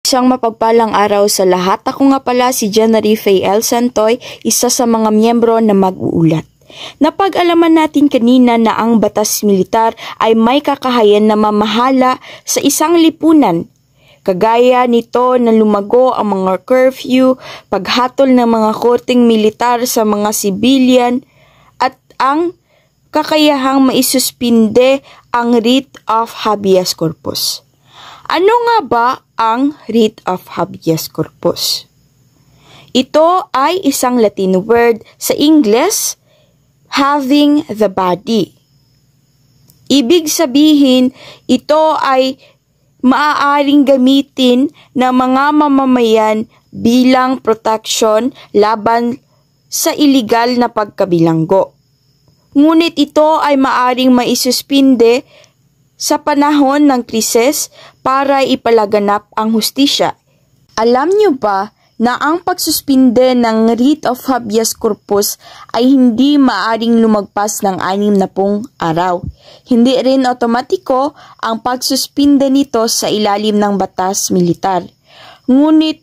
Isang mapagpalang araw sa lahat. Ako nga pala si Jenary Faye L. Santoy, isa sa mga miyembro na mag-uulat. Napag-alaman natin kanina na ang batas militar ay may kakahayan na mamahala sa isang lipunan. Kagaya nito na lumago ang mga curfew, paghatol ng mga korteng militar sa mga sibilyan, at ang kakayahang maisuspinde ang writ of habeas corpus. Ano nga ba ang writ of habeas corpus? Ito ay isang Latin word sa Ingles, having the body. Ibig sabihin, ito ay maaaring gamitin ng mga mamamayan bilang proteksyon laban sa iligal na pagkabilanggo. Ngunit ito ay maaaring maisuspinde sa panahon ng krisis para ipalaganap ang hustisya. Alam niyo ba na ang pagsuspinde ng writ of habeas corpus ay hindi maaaring lumagpas ng 60 araw. Hindi rin otomatiko ang pagsuspinde nito sa ilalim ng batas militar. Ngunit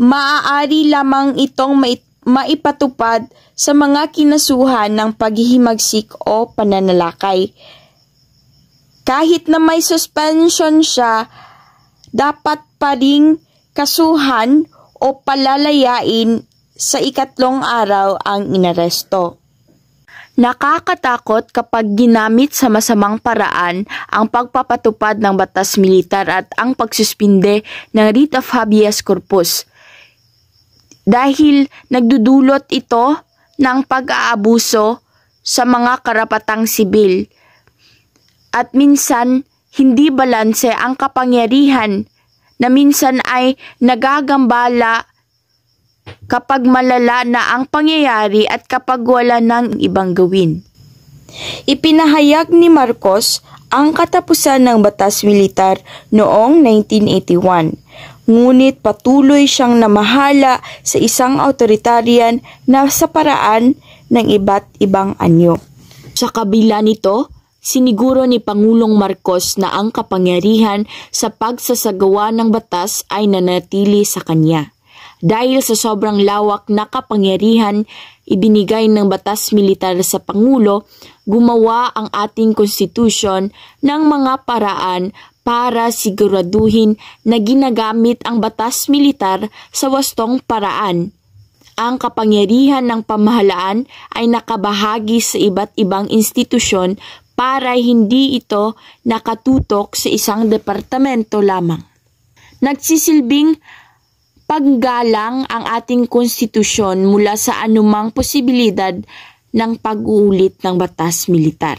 maaari lamang itong maipatupad sa mga kinasuhan ng paghihimagsik o pananalakay. Kahit na may suspension siya, dapat pa ring kasuhan o palalayain sa 3 araw ang inaresto. Nakakatakot kapag ginamit sa masamang paraan ang pagpapatupad ng batas militar at ang pagsuspinde ng writ of habeas corpus. Dahil nagdudulot ito ng pag-aabuso sa mga karapatang sibil. At minsan, hindi balanse ang kapangyarihan na minsan ay nagagambala kapag malala na ang pangyayari at kapag wala ng ibang gawin. Ipinahayag ni Marcos ang katapusan ng batas militar noong 1981. Ngunit patuloy siyang namahala sa isang authoritarian na sa paraan ng iba't ibang anyo. Sa kabila nito, siniguro ni Pangulong Marcos na ang kapangyarihan sa pagsasagawa ng batas ay nanatili sa kanya. Dahil sa sobrang lawak na kapangyarihan ibinigay ng batas militar sa Pangulo, gumawa ang ating konstitusyon ng mga paraan para siguraduhin na ginagamit ang batas militar sa wastong paraan. Ang kapangyarihan ng pamahalaan ay nakabahagi sa iba't ibang institusyon para hindi ito nakatutok sa isang departamento lamang. Nagsisilbing paggalang ang ating konstitusyon mula sa anumang posibilidad ng pag-uulit ng batas militar.